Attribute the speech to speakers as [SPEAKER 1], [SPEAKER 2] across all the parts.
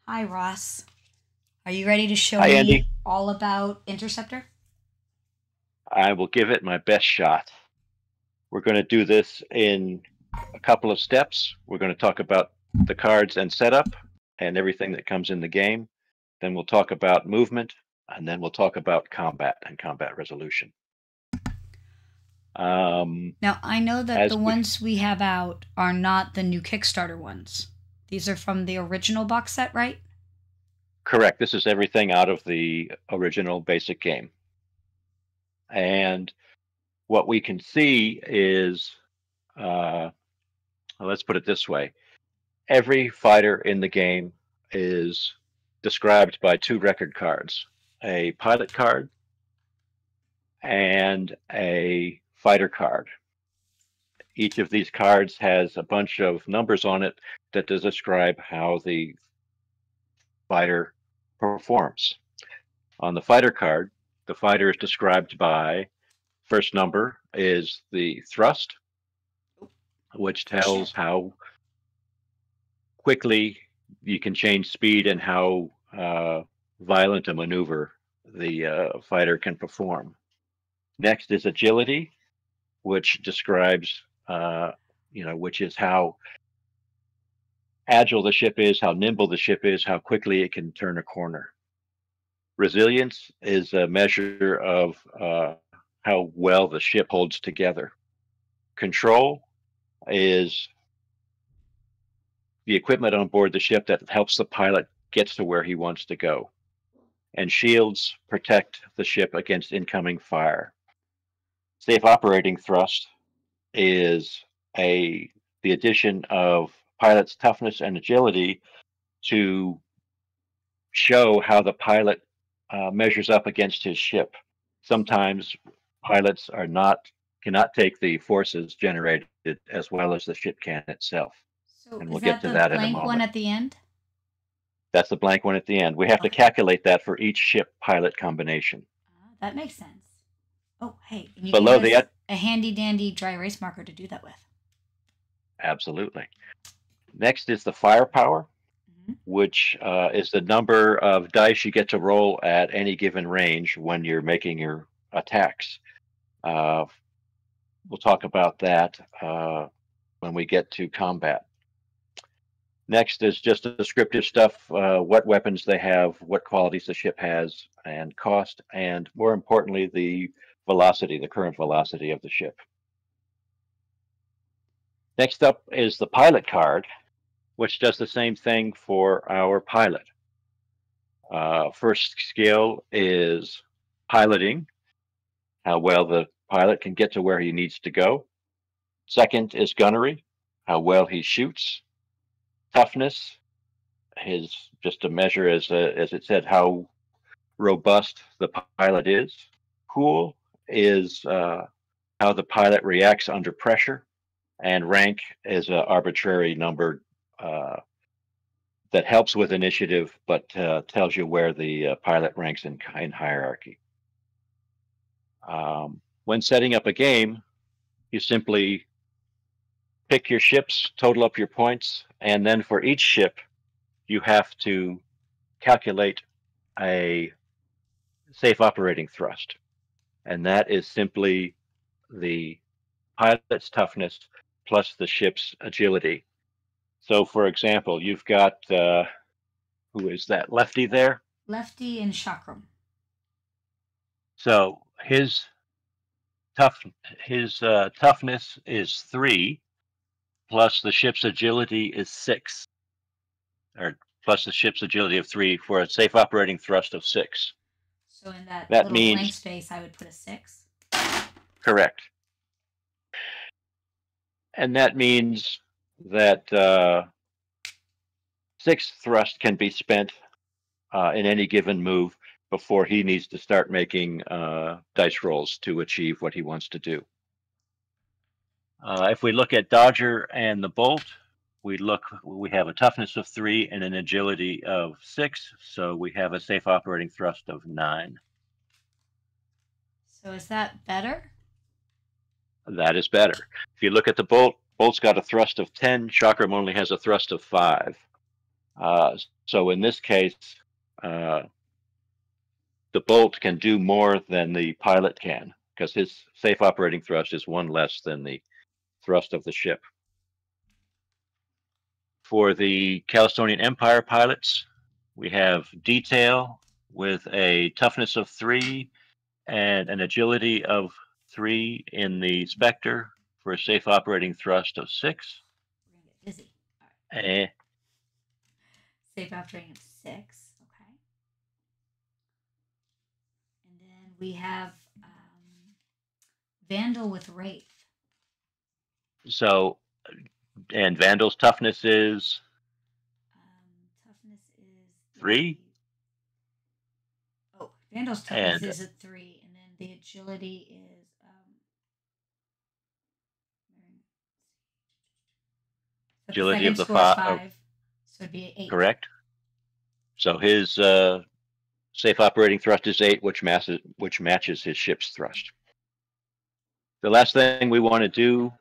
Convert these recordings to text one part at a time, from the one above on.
[SPEAKER 1] Hi, Ross. Are you ready to show
[SPEAKER 2] Hi,
[SPEAKER 1] me
[SPEAKER 2] Andy.
[SPEAKER 1] all about Interceptor?
[SPEAKER 2] I will give it my best shot. We're going to do this in a couple of steps. We're going to talk about the cards and setup and everything that comes in the game. Then we'll talk about movement, and then we'll talk about combat and combat resolution. Um,
[SPEAKER 1] Now, I know that the
[SPEAKER 2] as we
[SPEAKER 1] ones we have out are not the new Kickstarter ones. These are from the original box set, right?
[SPEAKER 2] correct, this is everything out of the original basic game. And what we can see is, uh, well, let's put it this way: every fighter in the game is described by two record cards, a pilot card and a fighter card. Each of these cards has a bunch of numbers on it that does describe how the fighter performs. On the fighter card, the fighter is described by first number is the thrust, which
[SPEAKER 1] For
[SPEAKER 2] tells
[SPEAKER 1] ship.
[SPEAKER 2] how quickly you can change speed and how violent a maneuver the fighter can perform. Next is agility, which describes, which is how agile the ship is, how nimble the ship is, how quickly it can turn a corner. Resilience is a measure of how well the ship holds together. Control is the equipment on board the ship that helps the pilot get to where he wants to go. And shields protect the ship against incoming fire. Safe operating thrust is a the addition of pilot's toughness and agility to show how the pilot measures up against his ship. Sometimes pilots are not cannot take the forces generated as well as the ship can itself,
[SPEAKER 1] So,
[SPEAKER 2] and we'll
[SPEAKER 1] is
[SPEAKER 2] get
[SPEAKER 1] that
[SPEAKER 2] to
[SPEAKER 1] the
[SPEAKER 2] that in a
[SPEAKER 1] blank one
[SPEAKER 2] moment.
[SPEAKER 1] at the end?
[SPEAKER 2] That's the blank one at the end. We have to
[SPEAKER 1] Okay.
[SPEAKER 2] calculate that for each ship pilot combination.
[SPEAKER 1] That makes sense. Oh, hey, and you gave
[SPEAKER 2] Below
[SPEAKER 1] us
[SPEAKER 2] the
[SPEAKER 1] a handy dandy dry erase marker to do that with.
[SPEAKER 2] absolutely. Next is the firepower,
[SPEAKER 1] Mhm.
[SPEAKER 2] which is the number of dice you get to roll at any given range when you're making your attacks. Uh, we'll talk about that when we get to combat. Next is just descriptive stuff, what weapons they have, what qualities the ship has, and cost, and more importantly, the velocity, the current velocity of the ship. Next up is the pilot card, which does the same thing for our pilot. First skill is piloting, how well the pilot can get to where he needs to go. Second is gunnery, how well he shoots. Toughness, his just a measure as it said how robust the pilot is. Cool is how the pilot reacts under pressure, and rank is an arbitrary number uh, that helps with initiative, but tells you where the pilot ranks in hierarchy. When setting up a game, you simply pick your ships, total up your points, and then for each ship, you have to calculate a safe operating thrust. And that is simply the pilot's toughness plus the ship's agility. So, for example, you've got who is that lefty there?
[SPEAKER 1] Lefty and chakram.
[SPEAKER 2] So tough his toughness is 3 plus the ship's agility is 6, or plus the ship's agility of 3 for a safe operating thrust of 6.
[SPEAKER 1] So, in that
[SPEAKER 2] That
[SPEAKER 1] little blank
[SPEAKER 2] means
[SPEAKER 1] space, I would put a 6.
[SPEAKER 2] correct, and that means that 6 thrust can be spent in any given move before he needs to start making dice rolls to achieve what he wants to do. If we look at Dodger and the Bolt, we have a toughness of 3 and an agility of 6, so we have a safe operating thrust of 9.
[SPEAKER 1] So, is that better?
[SPEAKER 2] That is better. If you look at the Bolt, Bolt's got a thrust of 10, Chakram only has a thrust of 5. So in this case, the bolt can do more than the pilot can because his safe operating thrust is one less than the thrust of the ship. For the Calistonian Empire pilots, we have detail with a toughness of 3 and an agility of 3 in the Spectre for a safe operating thrust of 6.
[SPEAKER 1] We're gonna get busy. All right.
[SPEAKER 2] Eh,
[SPEAKER 1] Safe operating of 6. Okay. And then we have Vandal with Wraith.
[SPEAKER 2] so, and Vandal's toughness is
[SPEAKER 1] Toughness is
[SPEAKER 2] 3.
[SPEAKER 1] Oh, Vandal's toughness
[SPEAKER 2] And
[SPEAKER 1] is a 3, and then the agility is so the
[SPEAKER 2] agility of
[SPEAKER 1] second
[SPEAKER 2] the
[SPEAKER 1] score is
[SPEAKER 2] 5,
[SPEAKER 1] 5, so it'd be an 8.
[SPEAKER 2] correct? So his safe operating thrust is 8, which matches his ship's thrust. The last thing we want to do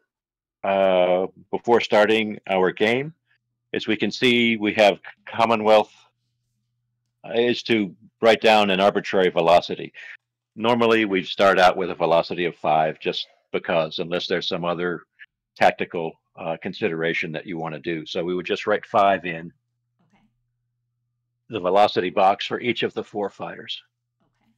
[SPEAKER 2] before starting our game is we can see we have Commonwealth is to write down an arbitrary velocity. Normally, we start out with a velocity of 5 just because, unless there's some other tactical consideration that you want to do. So we would just write 5 in
[SPEAKER 1] Okay.
[SPEAKER 2] the velocity box for each of the 4 fighters.
[SPEAKER 1] Okay.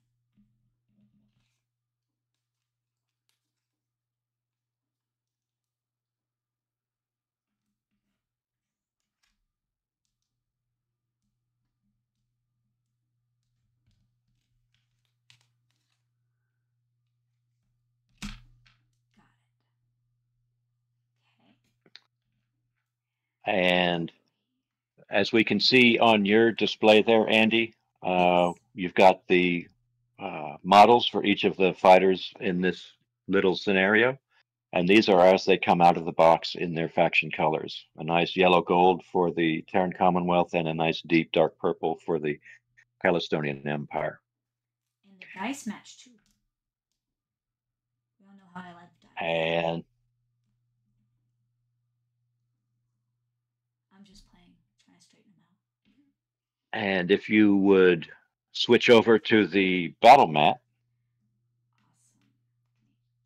[SPEAKER 1] Got it. Okay.
[SPEAKER 2] And as we can see on your display there, Andy,
[SPEAKER 1] Yes.
[SPEAKER 2] you've got the models for each of the fighters in this little scenario. And these are as they come out of the box in their faction colors. A nice yellow gold for the Terran Commonwealth and a nice deep dark purple for the Calistonian Empire.
[SPEAKER 1] And the dice match too. We all know how I like dice.
[SPEAKER 2] And
[SPEAKER 1] I'm just playing, trying to straighten them out.
[SPEAKER 2] and if you would switch over to the battle mat.
[SPEAKER 1] Awesome.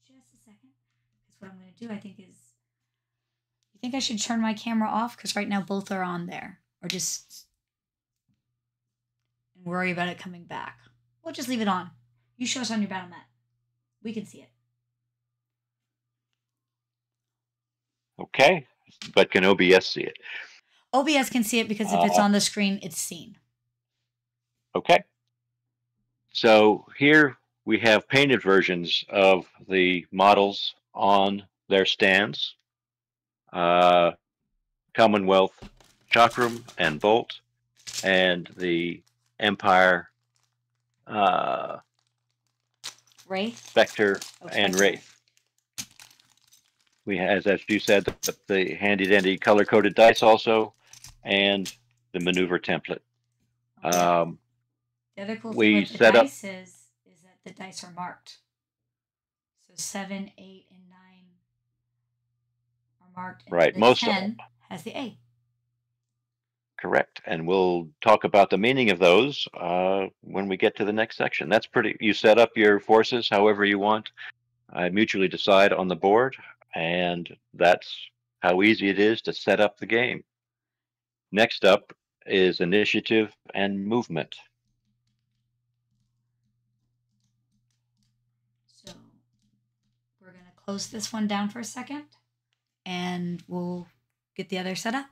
[SPEAKER 1] Just a second. Because what I'm going to do, I think, is. You think I should turn my camera off? Because right now both are on there. Or just. And worry about it coming back. We'll just leave it on. You show us on your battle mat. We can see it.
[SPEAKER 2] Okay, but can OBS see it?
[SPEAKER 1] OBS can see it because if it's on the screen, it's seen.
[SPEAKER 2] Okay. So here we have painted versions of the models on their stands. Commonwealth Chakram and Bolt, and the Empire
[SPEAKER 1] Wraith?
[SPEAKER 2] Spectre and Wraith. We have, as you said, the handy dandy color coded dice also, and the maneuver template.
[SPEAKER 1] The other cool thing
[SPEAKER 2] we
[SPEAKER 1] with the
[SPEAKER 2] set up
[SPEAKER 1] dice is that the dice are marked. So 7, 8, and 9 are marked, and
[SPEAKER 2] right.
[SPEAKER 1] the
[SPEAKER 2] Most
[SPEAKER 1] 10 has the A.
[SPEAKER 2] Correct, and we'll talk about the meaning of those when we get to the next section. That's pretty. You set up your forces however you want. Mutually decide on the board, and that's how easy it is to set up the game. Next up is initiative and movement.
[SPEAKER 1] So we're going to close this one down for a second, and we'll get the other set up.